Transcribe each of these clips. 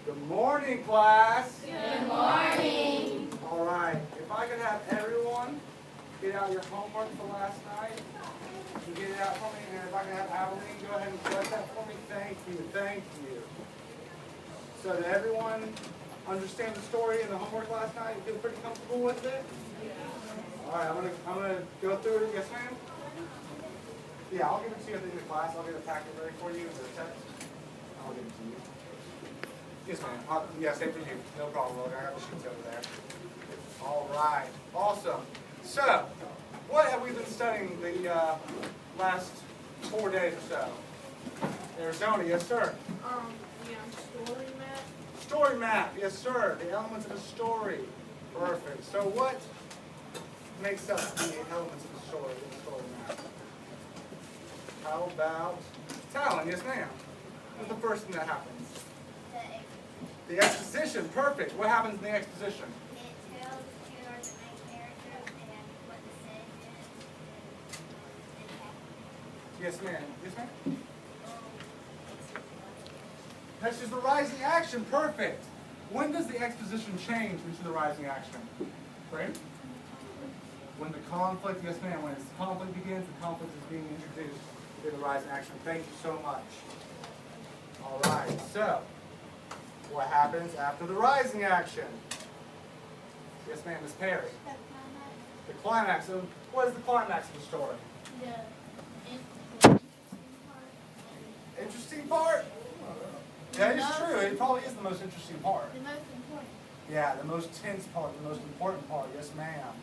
Good morning, class. Good morning. All right. If I could have everyone get out your homework for last night, you get it out for me, and if I can have Adeline go ahead and correct that for me, thank you, thank you. So did everyone understand the story and the homework last night? You feel pretty comfortable with it? All right. I'm gonna go through it. Yes, ma'am. Yeah, I'll give it to you at the end of class. I'll get a packet ready for you or a text. I'll give it to you. Yes, ma'am. Yeah, same for you. No problem, Logan. I got the sheets over there. All right. Awesome. So, what have we been studying the last 4 days or so? Arizona, yes, sir. Story map. Story map, yes, sir. The elements of a story. Perfect. So, what makes up the elements of the story in the story map? How about Talon? Yes, ma'am. What's the first thing that happens? The exposition, perfect. What happens in the exposition? It tells who are the main characters and what the setting is and happens. Yes, ma'am. Yes, ma'am. Next is the rising action, perfect. When does the exposition change into the rising action? Right? When the conflict, yes, ma'am. When the conflict begins, the conflict is being introduced in the rising action. Thank you so much. All right. So, what happens after the rising action? Yes, ma'am, Miss Perry. The climax. So, what is the climax of the story? Interesting part? That is true. It probably is the most interesting part. The most important. Yeah, the most tense part, the most important part. Yes, ma'am.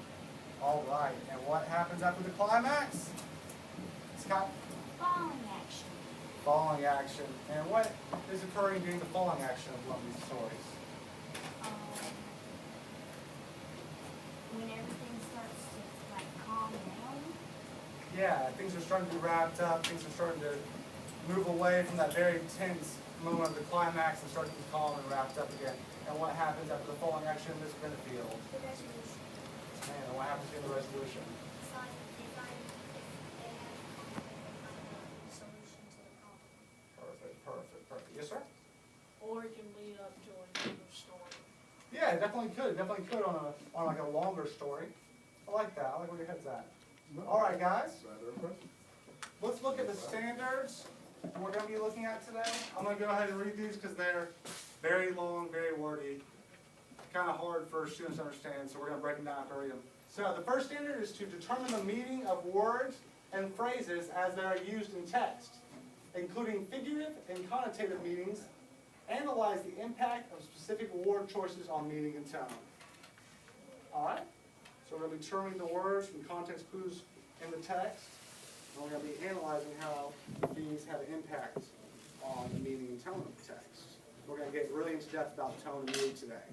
All right. And what happens after the climax? Scott? Falling action. Falling action. And what is occurring during the falling action of one of these stories? When everything starts to calm down. Yeah, things are starting to be wrapped up. Things are starting to move away from that very tense moment of the climax and start to be calm and wrapped up again. And what happens after the falling action in this field? The resolution. Man, what happens in the resolution? It's like they find a solution to the problem. Perfect. Yes, sir? Or it can lead up to another story. Yeah, it definitely could. It definitely could on like a longer story. I like that. I like where your head's at. All right, guys. Let's look at the standards we're going to be looking at today. I'm going to go ahead and read these because they're very long, very wordy, kind of hard for students to understand, so we're going to break them down after I read them. So the first standard is to determine the meaning of words and phrases as they are used in text, including figurative and connotative meanings. Analyze the impact of specific word choices on meaning and tone. All right? So we're going to be determining the words and context clues in the text. And we're going to be analyzing how these have an impact on the meaning and tone of the text. We're going to get really into depth about tone and mood today.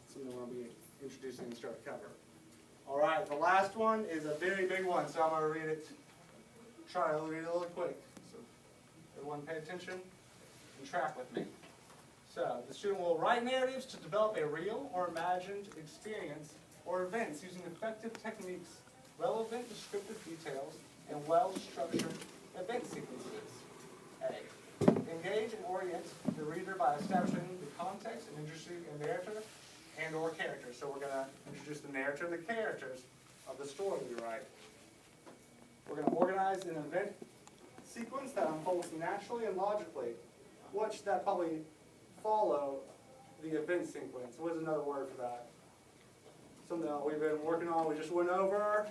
Something we're going to be introducing and start to cover. All right, the last one is a very big one, so I'm going to read it. Try to read it a little quick. So everyone pay attention and track with me. So the student will write narratives to develop a real or imagined experience or events using effective techniques, relevant descriptive details, and well-structured event sequences. A. Engage and orient the reader by establishing the context and introducing a narrator and or character. So we're going to introduce the narrator and the characters of the story we write. We're going to organize an event sequence that unfolds naturally and logically. What should that probably follow the event sequence? What is another word for that? Something that we've been working on, we just went over.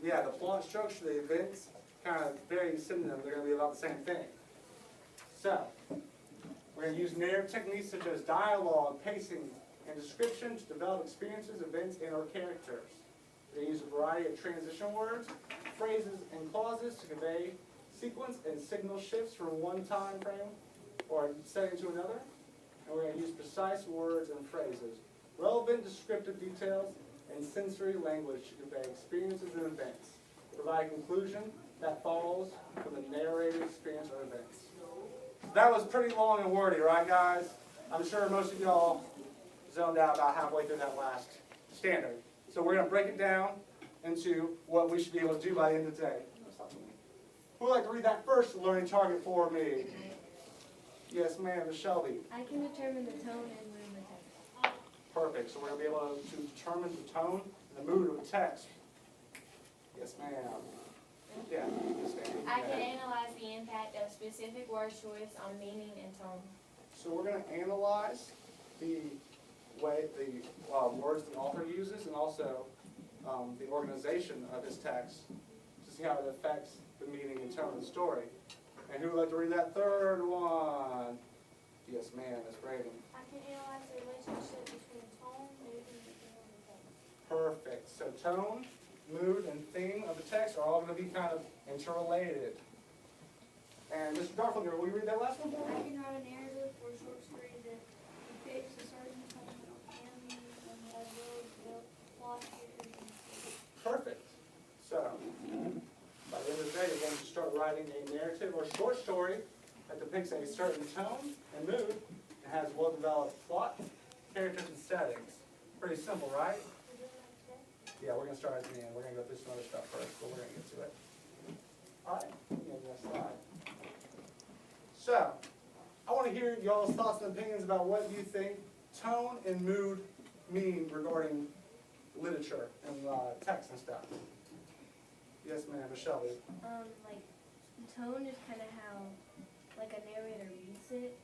Yeah, the plot structure, the events, kind of very synonym. They're going to be about the same thing. So, we're going to use narrative techniques such as dialogue, pacing, and description to develop experiences, events, and or characters. We're going to use a variety of transition words, phrases, and clauses to convey sequence and signal shifts from one time frame or setting to another. And we're going to use precise words and phrases, relevant descriptive details, and sensory language to convey experiences and events. Provide a conclusion that follows from the narrated experience or events. That was pretty long and wordy, right, guys? I'm sure most of y'all zoned out about halfway through that last standard. So we're going to break it down into what we should be able to do by the end of the day. Who would like to read that first learning target for me? Yes, ma'am, Ms. Shelby. I can determine the tone and mood of the text. Perfect. So we're going to be able to determine the tone and the mood of the text. Yes, ma'am. Yeah. Ms. Sandy, I go can ahead. analyze the impact of specific word choice on meaning and tone. So we're going to analyze the way the words the author uses and also the organization of his text to see how it affects the meaning and tone of the story. And who would like to read that third one? Yes, ma'am, Ms. Braden. I can analyze the relationship between tone, mood, and the theme of the text. Perfect. So tone, mood, and theme of the text are all going to be kind of interrelated. And Mr. Garfinger, will you read that last one for I me? can write a narrative or short story that depicts a certain tone and mood and as well as the plot, characters, and story. Perfect. So, by the end of the day, you're going to start writing a narrative or short story that depicts a certain tone and mood and has well-developed plot, characters, and settings. Pretty simple, right? Yeah, we're going to start at the end. We're going to go through some other stuff first, but we're going to get to it. All right, next slide. So, I want to hear y'all's thoughts and opinions about what you think tone and mood mean regarding literature and text and stuff. Yes, ma'am, Ms. Shelby. Like, tone is kind of how, like, a narrator reads it,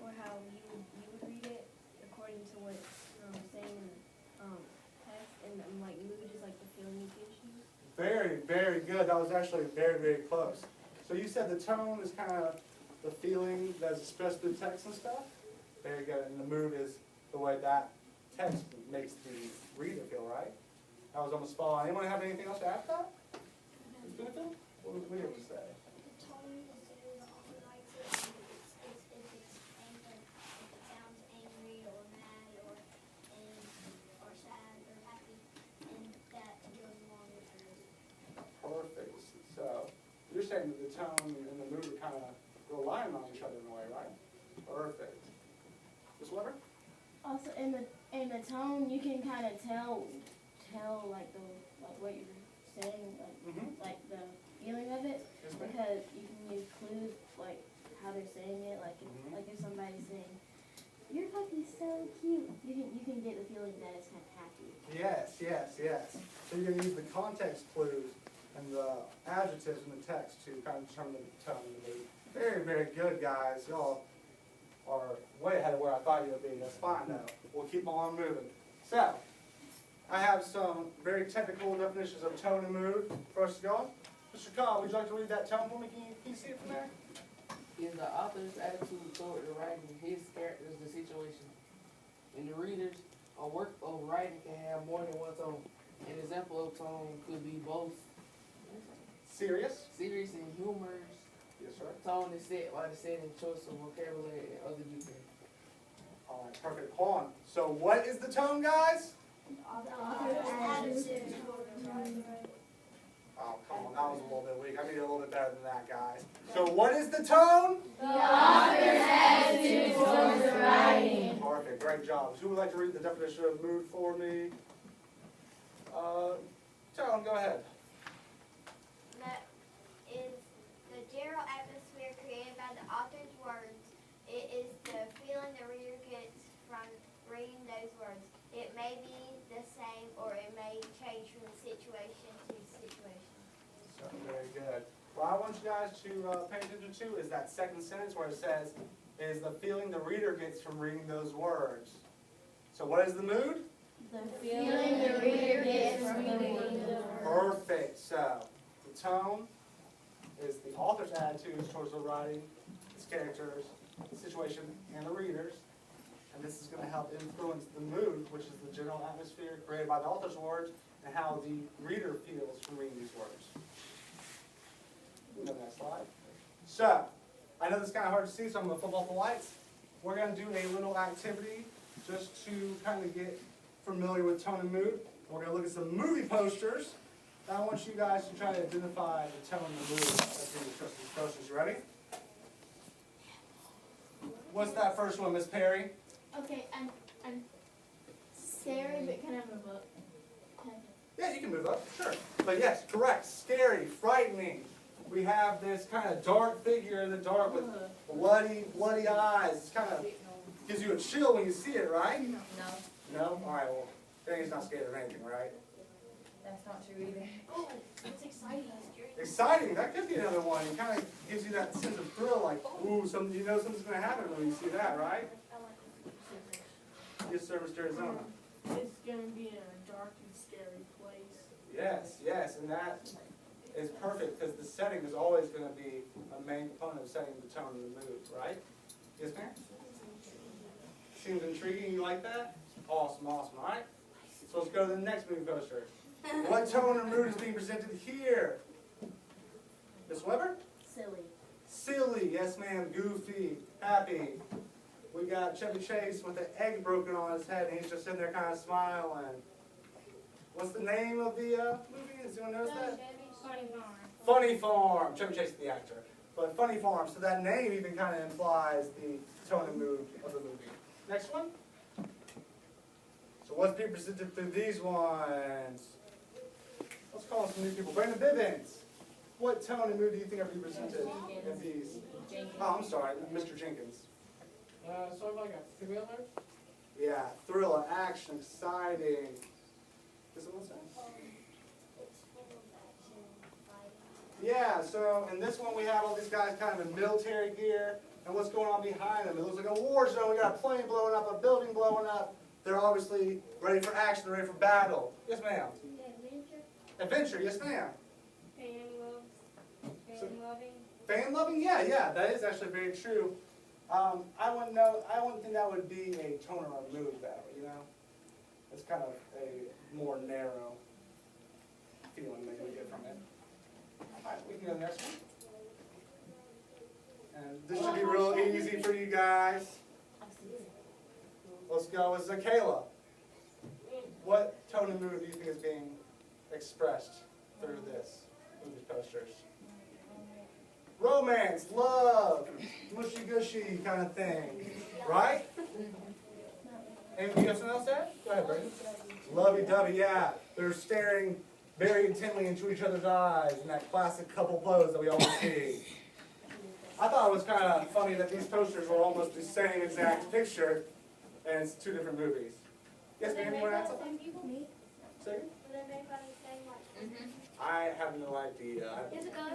or how you would read it according to what's saying in the text, and like, mood is like the feeling it gives you. Very, very good. That was actually very, very close. So you said the tone is kind of the feeling that's expressed through text and stuff? Very good. And the mood is the way that text makes the reader feel, right? That was almost spot on. Anyone have anything else to add to that? Ms. Benefit? What was Leah to say? The tone is the way the author writes it. If it's angry, if it sounds angry or mad or sad or happy, and that goes along with the mood. Perfect. So you're saying that the tone and the mood are kind of relying on each other in a way, right? Perfect. Ms. Weber? Also, in the tone, you can kind of tell like what you're saying, Mm-hmm. like the feeling of it, Yes, ma'am. because you can use clues like how they're saying it, like if somebody's saying, "Your puppy's so cute," you can get the feeling that it's kind of happy. Yes, yes, yes. So you're going to use the context clues and the adjectives in the text to kind of determine the tone of the mood. Very, very good, guys. Y'all are way ahead of where I thought you would be. That's fine, though. We'll keep on moving. So, I have some very technical definitions of tone and mood for us to go on. Mr. Cobb, would you like to read that tone for me? Can you see it from there? In the author's attitude toward the writing, his characters, the situation, and the readers, a work of writing can have more than one tone. An example of tone could be both Serious? serious and humorous. Yes, sir. Tone is set by the setting, choice of vocabulary, and other details. All right, perfect. Hold on. So what is the tone, guys? Oh, come on, that was a little bit weak. I need a little bit better than that, guys. So what is the tone? The author's attitude towards the writing. Perfect, great job. Who would like to read the definition of mood for me? Tone, go ahead. That is the general atmosphere created by the author's words. It is the feeling the reader gets from reading those words. It may be the same or it may change from situation to situation. So, very good. What I want you guys to pay attention to is that second sentence where it says, is the feeling the reader gets from reading those words. So what is the mood? The Feeling the reader gets from reading the words. Perfect. So the tone is the author's attitudes towards the writing, its characters, the situation, and the readers. And this is going to help influence the mood, which is the general atmosphere created by the author's words, and how the reader feels from reading these words. Next slide. So, I know this is kind of hard to see, so I'm going to flip off the lights. We're going to do a little activity just to kind of get familiar with tone and mood. We're going to look at some movie posters. Now I want you guys to try to identify the tone and the mood of these posters. You ready? What's that first one, Miss Perry? Okay, I'm scary, but can I move up? Yeah, you can move up, sure. But yes, correct. Scary, frightening. we have this kind of dark figure in the dark with bloody eyes. It's kind of gives you a chill when you see it, right? No, No? All right, well, Danny's not scared of anything, right? that's not true either. Oh, it's exciting. Exciting, that could be another one. It kind of gives you that sense of thrill, like, ooh, something, you know something's going to happen when you see that, right? Yes, Service Arizona. It's gonna be in a dark and scary place. Yes, yes, and that is perfect because the setting is always going to be a main component of setting the tone of the mood, right? Yes, ma'am? Seems intriguing, you like that? Awesome, awesome, all right? So let's go to the next movie poster. What tone and mood is being presented here? Miss Weber? Silly. Silly, yes ma'am, goofy, happy. We got Chevy Chase with an egg broken on his head and he's just sitting there kind of smiling. What's the name of the movie? Does anyone notice that? Funny Farm. Chevy Chase is the actor. But Funny Farm, so that name even kind of implies the tone and mood of the movie. Next one. So what's being presented through these ones? Let's call some new people. Brandon Bivens. What tone and mood do you think are being presented in these? Oh, I'm sorry, Mr. Jenkins. Sort of like a thriller? Yeah, thriller, action, exciting. Is it what's that? Yeah, so in this one we have all these guys kind of in military gear, and what's going on behind them? It looks like a war zone. We got a plane blowing up, a building blowing up. They're obviously ready for action, ready for battle. Yes, ma'am. Adventure, yes, ma'am. Fan loving? Yeah, that is actually very true. I wouldn't think that would be a tone or a mood though, you know? It's kind of a more narrow feeling that we get from it. Alright, we can go to the next one. And this should be real easy for you guys. Let's go with Zakayla. What tone and mood do you think is being expressed through this, through these posters? Romance, love, mushy gushy kind of thing, right? And you have something else to add? Go ahead, Brandon. Lovey-dovey, yeah. They're staring very intently into each other's eyes in that classic couple pose that we always see. I thought it was kind of funny that these posters were almost the same exact picture, and it's two different movies. Yes, ma'am, you want to add something? Second? I have no idea.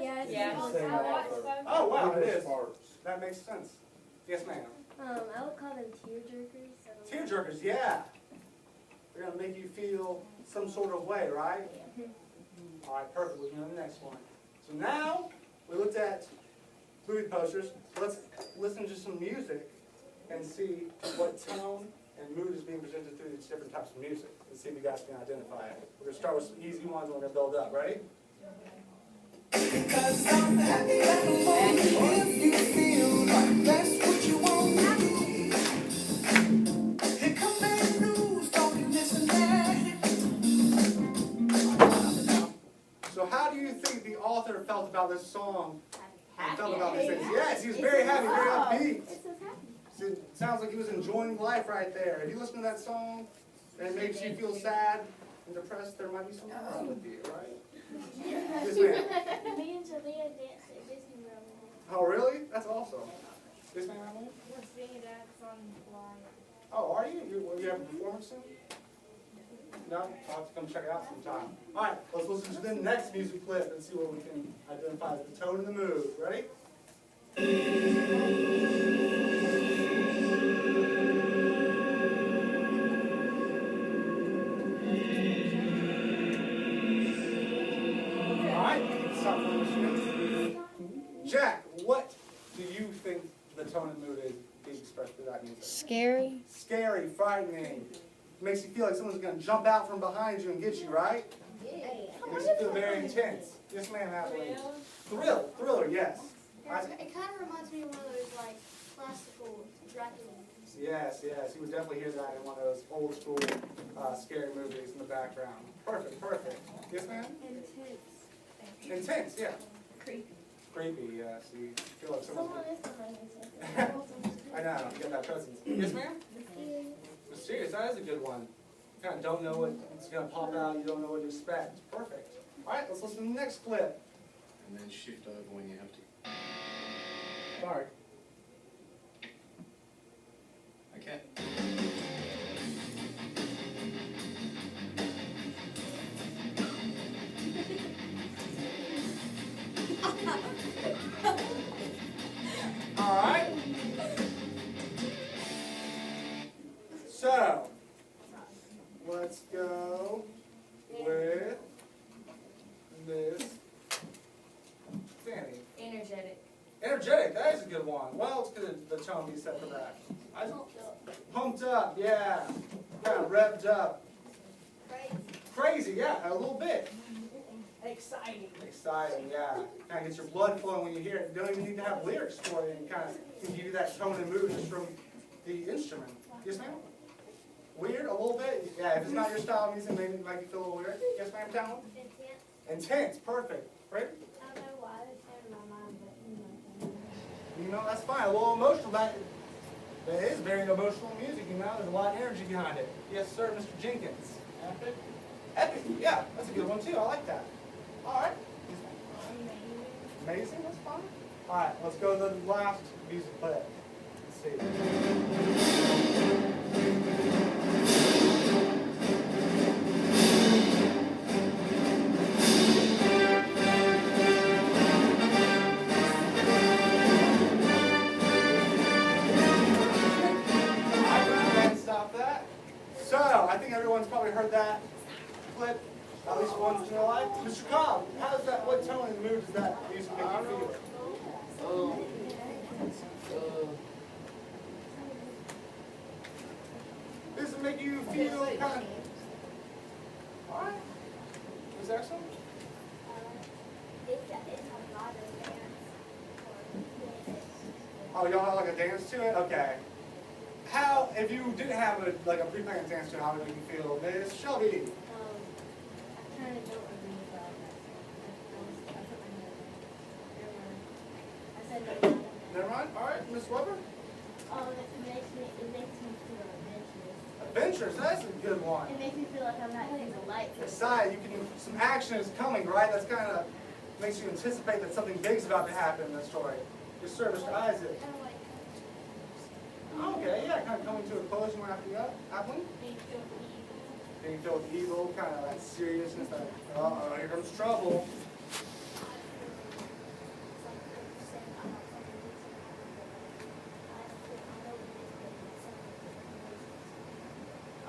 Yeah, Yeah. Same author. Oh, wow, it is. That makes sense. Yes, ma'am. I would call them tearjerkers. Tearjerkers, yeah. They're going to make you feel some sort of way, right? All right, perfect. We'll go to the next one. So now, we looked at movie posters. So let's listen to some music and see what tone and mood is being presented through these different types of music. Let's see if you guys can identify it. We're going to start with some easy ones and we're going to build up. Ready? Because I'm happy at the moment if you feel like that's what you want to do. Here come bad news, talking this and that. So how do you think the author felt about this song and felt about these things? Yes, he was very happy, very upbeat. So it sounds like he was enjoying life right there. If you listen to that song and it makes you feel sad and depressed, there might be something wrong with you, right? Yes, ma'am. Me and Talia danced at Disney World. Oh, really? That's awesome. Yes, ma'am, Emily? We're singing that song live. Oh, are you? You have a performance soon? No? I'll have to come check it out sometime. All right, let's listen to the next music clip and see what we can identify as the tone and the mood. Ready? All right, stop for a minute. Jack, what do you think the tone and mood is being expressed through that music? Scary. Scary, frightening. Makes you feel like someone's going to jump out from behind you and get you, right? Makes you feel very intense. Yes, ma'am, Natalie. Thriller, yes. It kind of reminds me of one of those like classical Dracula movies. Yes, you would definitely hear that in one of those old school scary movies in the background. Perfect. Yes, ma'am? Intense, yeah. Creepy, yes. You feel like someone's... Someone is behind us. I know, you get that presence. Yes, ma'am? Mysterious, that is a good one. You kind of don't know what's going to pop out, you don't know what to expect. Perfect. All right, let's listen to the next clip. and then shift over when you have to. Sorry. Okay. All right. So, let's go with this. Danny. Energetic. Energetic, that is a good one. Well, it's good the tone be set for that. Pumped up, yeah. Kind of revved up. Crazy, yeah, a little bit. Exciting. Exciting, yeah. Kind of gets your blood flowing when you hear it. You don't even need to have lyrics for it, and kind of can give you that tone and mood just from the instrument. Yes, ma'am? Weird, a little bit? Yeah, if it's not your style of music, maybe it might feel a little weird. Yes, ma'am, Talon? Intense, perfect. Right? I don't know why it's in my mind, but You know, that's fine. A little emotional. That is very emotional music, you know. There's a lot of energy behind it. Yes, sir, Mr. Jenkins. Epic? Epic, yeah. That's a good one, too. I like that. All right. Amazing, that's fine. All right, let's go to the last music clip. Let's see. Stop that. So, I think everyone's probably heard that clip at least once in their life. Mr. Cobb, how does that, what tone and mood does that music make you feel? Does it make you feel kind of... Alright. Is that something? it's a lot of dance. Oh, y'all have like a dance to it? Okay. How, if you didn't have like a pre-planned dance to it, how would it make you feel? Miss Shelby? I kind of don't agree about that. I put my head down. Never mind. I said never mind. Never mind? Alright, Miss Weber? It makes me feel adventurous. Adventures, that's a good one. It makes me feel like I'm not in the light. Excited, some action is coming, right? That's kind of makes you anticipate that something big's about to happen in the story. Yes, sir, Mr. Isaac. Okay, yeah, kind of coming to a close. You want to have Appling? Being filled with evil, kind of that seriousness, that, uh-oh, here comes trouble.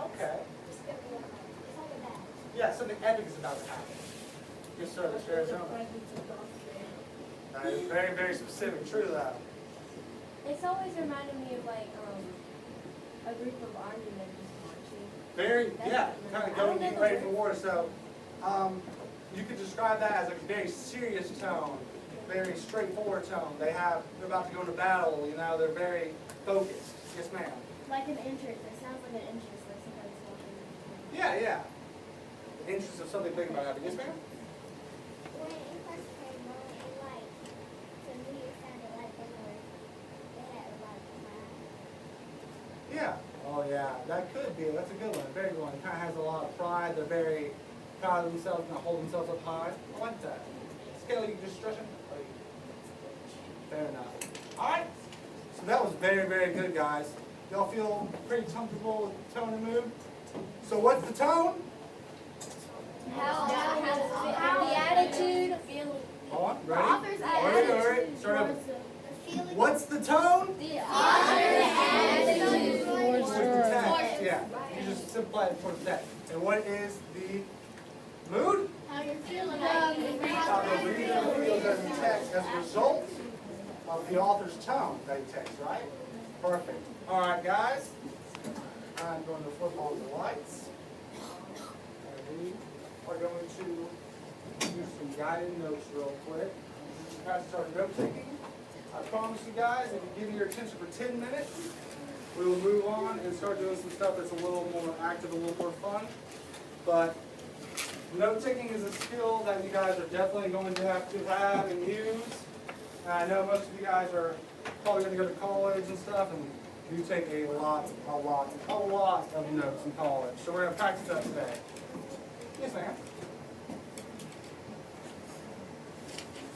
Okay. Yeah, something epic is about to happen. Yes, sir, Mr. Arizona. That is very, very specific. True to that. It's always reminded me of like a group of army members marching. Very, yeah, kind of going, getting ready for war. So, you could describe that as a very serious tone, very straightforward tone. They're about to go into battle. You know, they're very focused. Yes, ma'am. Like an interest. It sounds like an interest, like somebody's walking. Yeah, yeah. Interest of something big about happening. Yes, ma'am. When it first came on, to me it sounded like they had a lot of pride. Yeah. Oh, yeah. That could be. That's a good one. A very good one. It kind of has a lot of pride. They're very proud of themselves and hold themselves up high. I like that. Scale, you can just stretch it. Fair enough. All right. So that was very, very good, guys. Y'all feel pretty comfortable with tone and mood? So what's the tone? How the attitude, Hold on. Ready? author's All right. Start over. What's the tone? the author's attitude Towards the text. Yeah. You just simplify it towards the text. And what is the mood? how you're feeling. How the reader feels as he texts as a result of the author's tone that he texts, right? Perfect. All right, guys. I'm going to flip on the lights. And we are going to do some guided notes real quick. Guys, start note taking. I promise you guys, if you give me your attention for 10 minutes, we will move on and start doing some stuff that's a little more active, a little more fun. But note taking is a skill that you guys are definitely going to have and use. And I know most of you guys are probably going to go to college and stuff, and you take a lot of notes in college. So we're going to practice that today. Yes, ma'am.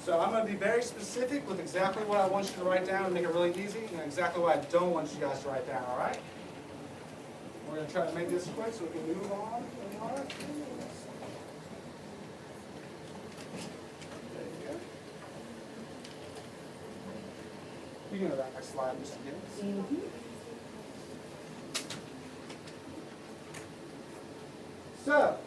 So I'm going to be very specific with exactly what I want you to write down and make it really easy, and exactly what I don't want you guys to write down, all right? We're going to try to make this quick so we can move on. You can go to that next slide, Mr. Gibbs. So,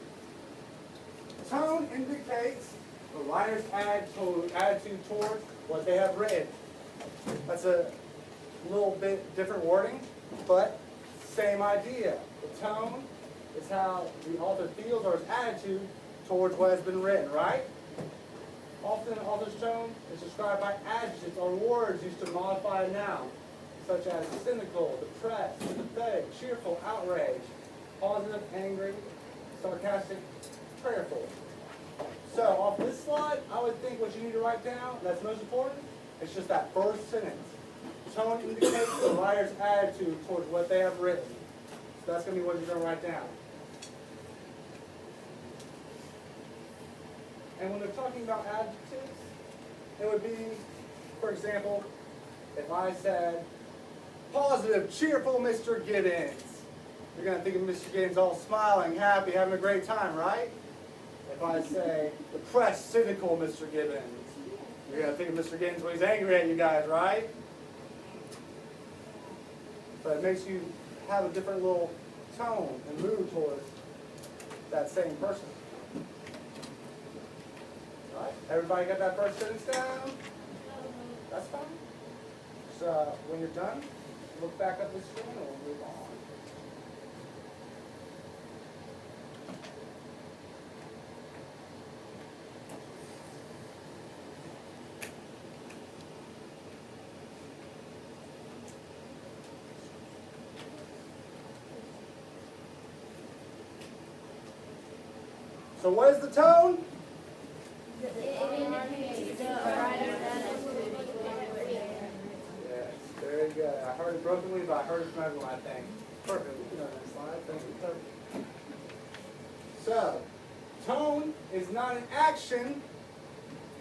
tone indicates the writer's attitude towards what they have written. That's a little bit different wording, but same idea. The tone is how the author feels or his attitude towards what has been written, right? Often an author's tone is described by adjectives or words used to modify a noun, such as cynical, depressed, sympathetic, cheerful, outraged, positive, angry, sarcastic, prayerful. So off this slide, I would think what you need to write down, that's most important, it's just that first sentence. Tone indicates the writer's attitude towards what they have written. So that's going to be what you're going to write down. And when they're talking about adjectives, it would be, for example, if I said, positive, cheerful Mr. Giddens. You're going to think of Mr. Giddens all smiling, happy, having a great time, right? If I say, depressed, cynical Mr. Giddens, you're going to think of Mr. Giddens when he's angry at you guys, right? But it makes you have a different little tone and mood towards that same person. Right? Everybody got that first sentence down? That's fine. So when you're done, look back up the screen and we'll move on. So what is the tone? Yes, very good. I heard it brokenly, but I heard it from everyone, I think. Perfect. We can go to the next slide. Thank you. Perfect. So, tone is not an action,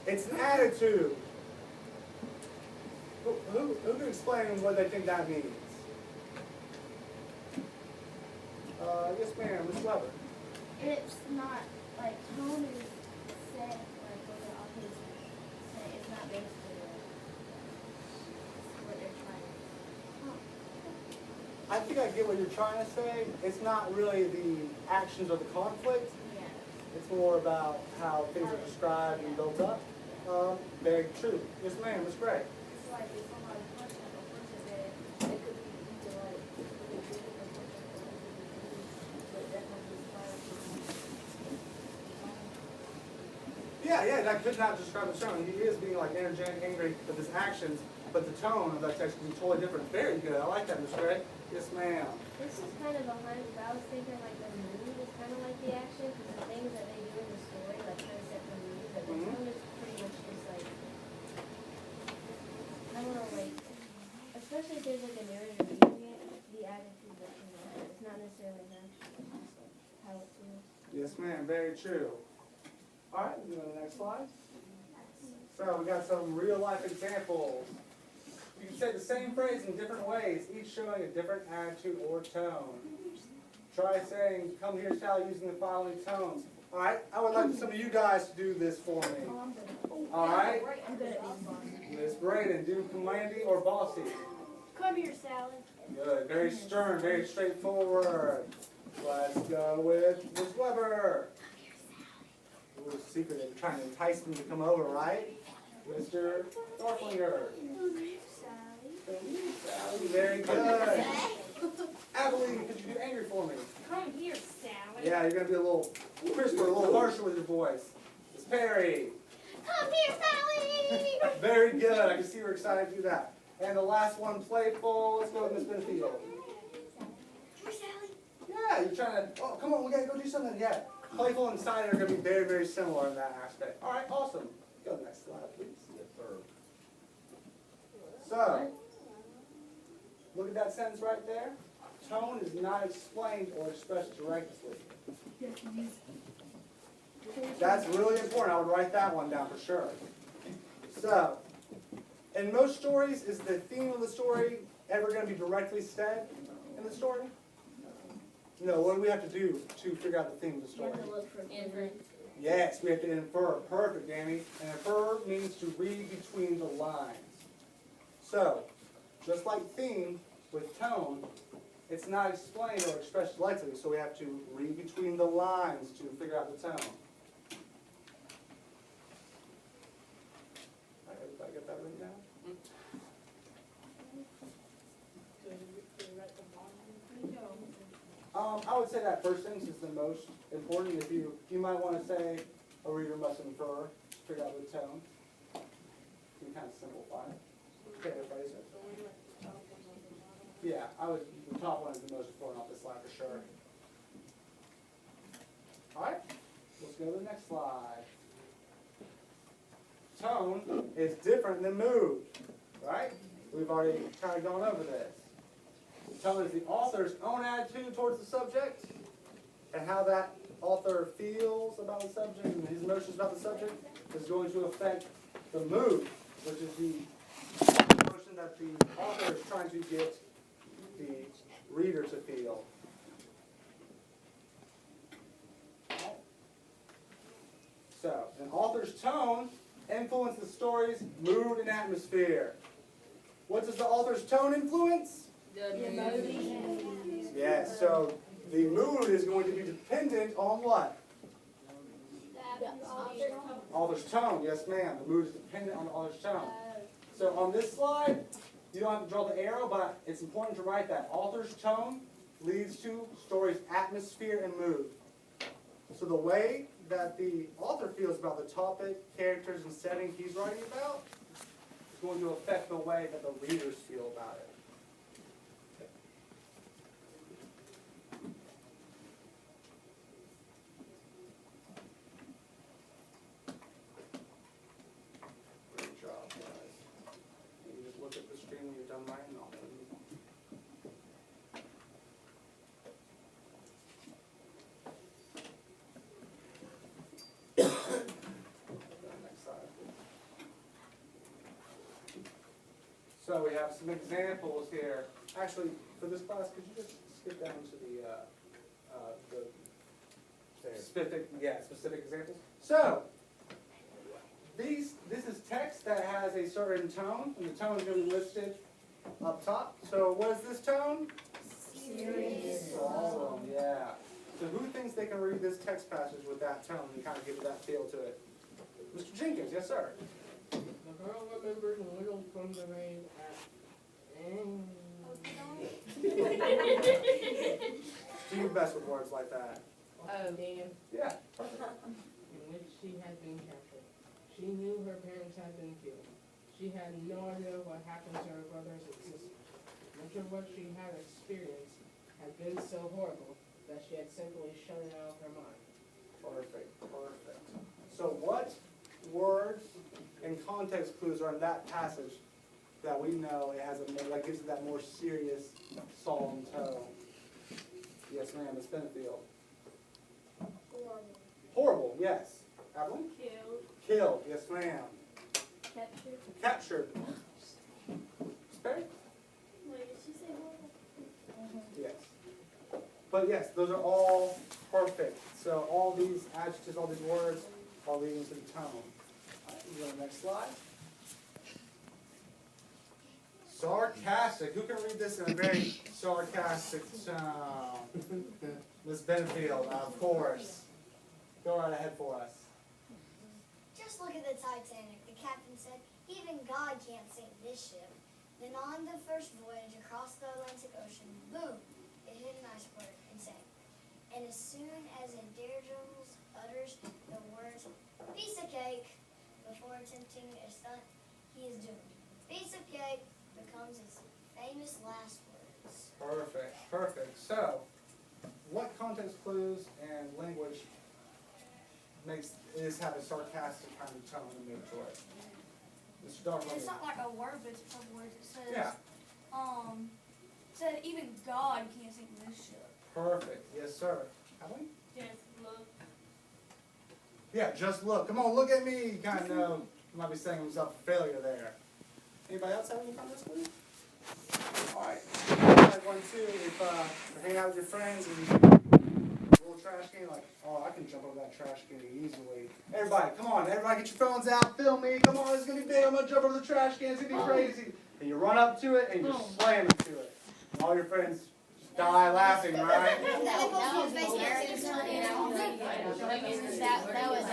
it's an attitude. Who can explain what they think that means? Yes, ma'am, Ms. Weber. It's not, like, tone is said, like, what the authors say, it's not based on what they're trying to. I think I get what you're trying to say. It's not really the actions or the conflict. Yeah. It's more about how things are described and built up. Very true. Yes, ma'am, Ms. Gray. It's like if somebody punched like a person that it could be either like really good or but that might be inspired Yeah, that could not describe the tone. He is being like energetic, angry with his actions, but the tone of that text can be totally different. Very good. I like that, Ms. Gray. Yes, ma'am. This is kind of behind, but I was thinking like the mood is kind of like the action, because the things that they do in the story, like kind of set the mood, but the tone is pretty much just like, I don't know, like, especially if there's like a narrator reading it, the attitude that comes out. It's not necessarily an action, it's just like how it feels. Yes, ma'am. Very true. All right, we go to the next slide. So we got some real life examples. You can say the same phrase in different ways, each showing a different attitude or tone. Try saying, come here, Sally, using the following tones. All right, I would like some of you guys to do this for me. All right? I'm good at being bossy. Miss Braden, do commandy or bossy. Come here, Sally. Good, very stern, very straightforward. Let's go with Miss Weber. A little secret, they're trying to entice me to come over, right? Mr. Dorflinger. Sally, very good. Abilene, could you do angry for me? Come here, Sally. Yeah, you're going to be a little crisper, a little harsher with your voice. Miss Perry. Come here, Sally! Very good. I can see you're excited to do that. And the last one, playful. Let's go with Miss Benfield. Come here, Sally. Yeah, you're trying to, oh, come on, we got to go do something. Yeah. Playful and excited are going to be very, very similar in that aspect. All right, awesome. Go to the next slide, please. So, look at that sentence right there. Tone is not explained or expressed directly. That's really important. I would write that one down for sure. So, in most stories, is the theme of the story ever going to be directly said in the story? No, what do we have to do to figure out the theme of the You story? have to look for Infer. Yes, we have to infer. Perfect, Danny. And infer means to read between the lines. So, just like theme with tone, it's not explained or expressed directly, so we have to read between the lines to figure out the tone. Everybody get that written down? I would say that first sentence is the most important. If you might want to say a reader must infer, figure out the tone. You can kind of simplify it. Okay, everybody says. Yeah, the top one is the most important off this slide for sure. All right, let's go to the next slide. Tone is different than mood, right? We've already kind of gone over this. Tone is the author's own attitude towards the subject and how that author feels about the subject and his emotions about the subject is going to affect the mood, which is the emotion that the author is trying to get the reader to feel. So, an author's tone influences the story's mood and atmosphere. What does the author's tone influence? Yes, so the mood is going to be dependent on what? Author's tone, yes ma'am. The mood is dependent on the author's tone. So on this slide, you don't have to draw the arrow, but it's important to write that. Author's tone leads to story's atmosphere and mood. So the way that the author feels about the topic, characters, and setting he's writing about is going to affect the way that the readers feel about it. Great job, guys. You just look at the screen when you're done writing all of them. Next slide. So we have some examples here. Actually, for this class, could you just skip down to the specific examples? So, this is text that has a certain tone, and the tone is going to be listed up top. So what is this tone? Serious. Solemn, yeah. So who thinks they can read this text passage with that tone and kind of give it that feel to it? Mr. Jenkins, yes sir. The girl remembered a little from the rain Do you best with words like that? damn, Yeah. in which she had been captured. She knew her parents had been killed. She had no idea what happened to her brothers and sisters. Much of what she had experienced had been so horrible that she had simply shut it out of her mind. Perfect, perfect. So what words and context clues are in that passage that we know it has that gives it that more serious, solemn tone? Yes, ma'am, Ms. Benefield. Horrible, yes. Evelyn? Killed. Killed, yes, ma'am. Captured. Captured. Spare? Wait, did she say horrible? Yes. But yes, those are all perfect. So all these adjectives, all these words are leading to the tone. All right, we go to the next slide. Sarcastic. Who can read this in a very sarcastic tone? Ms. Benefield, of course. Go right ahead for us. Just look at the Titanic. The captain said, even God can't sink this ship. Then on the first voyage across the Atlantic Ocean, boom, it hit an iceberg and sank. And as soon as a daredevil utters the words, piece of cake, before attempting a stunt, he is doomed. Piece of cake becomes his famous last words. Perfect, perfect. So, what context clues and language makes this have a sarcastic kind of tone and mood to it? Mr. Darwin. It's not like a word, but it's a couple words. It says, Yeah. said even God can't sink this ship. Perfect. Yes, sir. Emily? Just look. Yeah, just look. Come on, look at me. Kind of He might be setting himself for failure there. Anybody else have any fun this week? Alright. I had one too. If you're hanging out with your friends and a little trash can, like, oh, I can jump over that trash can easily. Everybody, come on. Everybody get your phones out. Film me. Come on, this is going to be big. I'm going to jump over the trash can. It's going to be crazy. And you run up to it and you just slam into it. And all your friends just die laughing, right? That was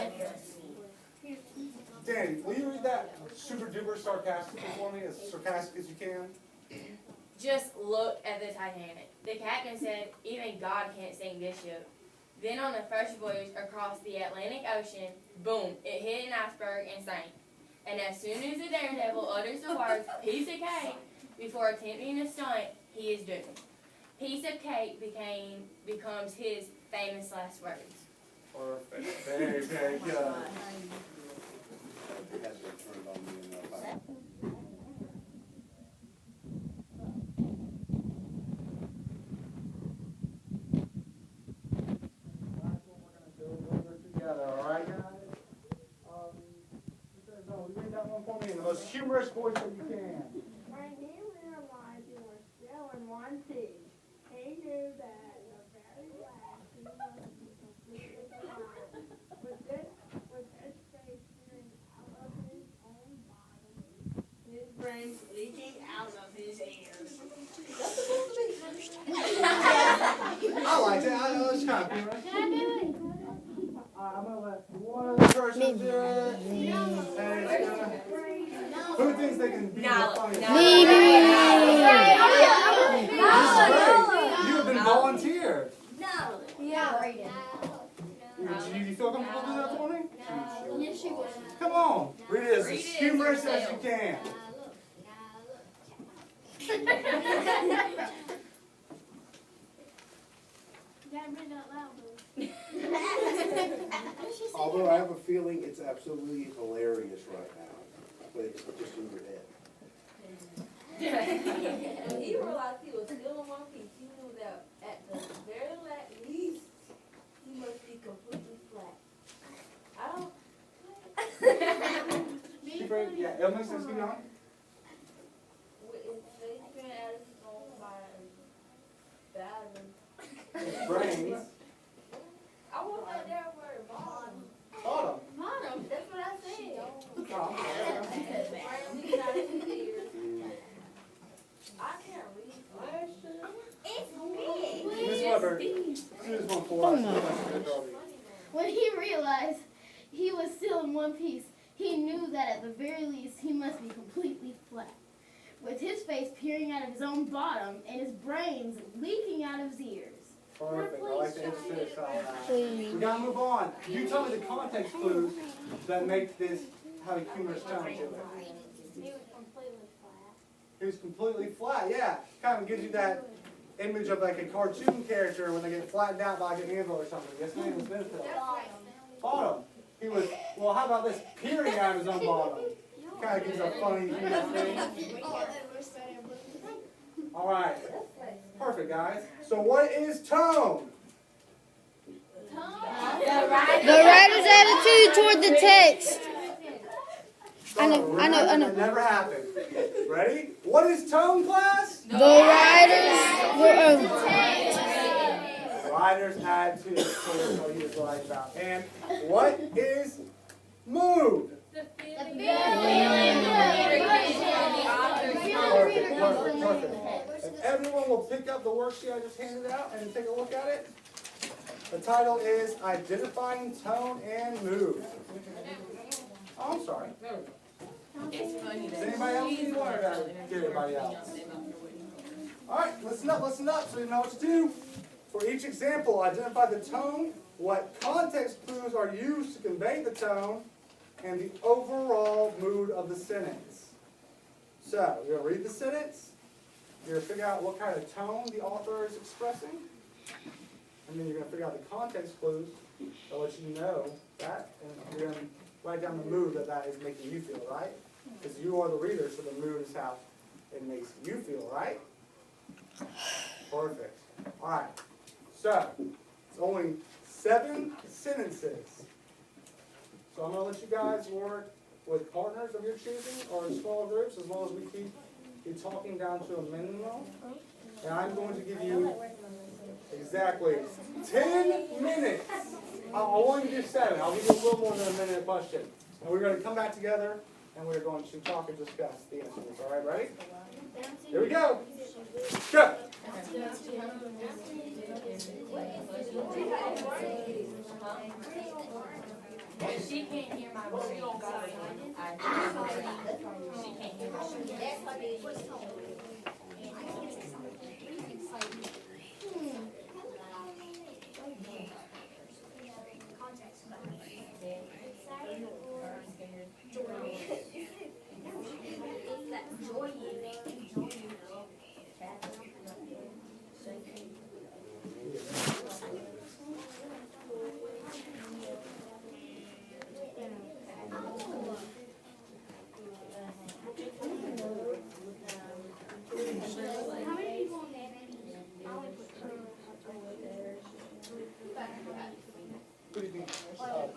Danny, will you read that super duper sarcastic for me, as sarcastic as you can? Just look at the Titanic. The captain said, even God can't sink this ship. Then on the first voyage across the Atlantic Ocean, boom, it hit an iceberg and sank. And as soon as the daredevil utters the words, piece of cake, before attempting a stunt, he is doomed. Piece of cake becomes his famous last words. Perfect. Very, very good. It hasn't turned on me enough. That's what we're going to do a little bit together, all right, guys? Read that one for me in the most humorous voice that you can. When he realized he was still in one piece, he knew that the very last he must be completely blind. With his face peering out of his own body, his brains leaking out of his ears. I liked it. I know it's kind of humorous. Can I do it? I'm going to let one other person do it. And it's gonna, who thinks they can be the funniest? You have been volunteered. No. Yeah. Do you feel comfortable doing that for me? Yes, she was. Come on. Read it as humorous as you can. You gotta read it out loud, though. Although I have a feeling it's absolutely hilarious right now, but it's just in your head. When he realized he was still in one piece, he knew that at the very least, he must be completely flat. Yeah, it'll make sense. Keep going. With his face bent out of his own body. Brains. I want that there word, bottom. Bottom. Bottom, that's what I said. Oh. Brain leaking out of his ears. I can't read. It's big. Miss Weber, do this one for us. When he realized he was still in one piece, he knew that at the very least he must be completely flat. With his face peering out of his own bottom and his brains leaking out of his ears. Perfect. I like the emphasis on that. We gotta move on. You tell me the context clues that make this have a humorous tone to it. He was completely flat. He was completely flat, yeah. Kind of gives you that image of like a cartoon character when they get flattened out by like an anvil or something. Yes, ma'am, was Benfield. Bottom. He was, well, how about this? Peering out of his own bottom. Kind of gives a funny humorous thing. All right. Perfect, guys. So what is tone? The writer's attitude toward the text. I know. That never happened. Ready? What is tone, class? The writer's Writer's attitude. That's what he was right about. And what is mood? Perfect. If everyone will pick up the worksheet I just handed out and take a look at it. The title is Identifying Tone and Mood. Oh, I'm sorry. Does anybody else need one or did I get everybody else? Alright, listen up so you know what to do. For each example, identify the tone, what context clues are used to convey the tone, and the overall mood of the sentence. So, you're going to read the sentence, you're going to figure out what kind of tone the author is expressing, and then you're going to figure out the context clues that let you know that, and you're going to write down the mood that is making you feel, right? Because you are the reader, so the mood is how it makes you feel, right? Perfect. All right. So, it's only 7 sentences. So I'm going to let you guys work with partners of your choosing or in small groups, as long as we keep you talking down to a minimum. And I'm going to give you exactly 10 minutes. I want you to do 7. I'll give you a little more than a minute a question. And we're going to come back together and we're going to talk and discuss the answers. All right, ready? Here we go. Go. She can't hear my voice. She can't hear my voice. Video of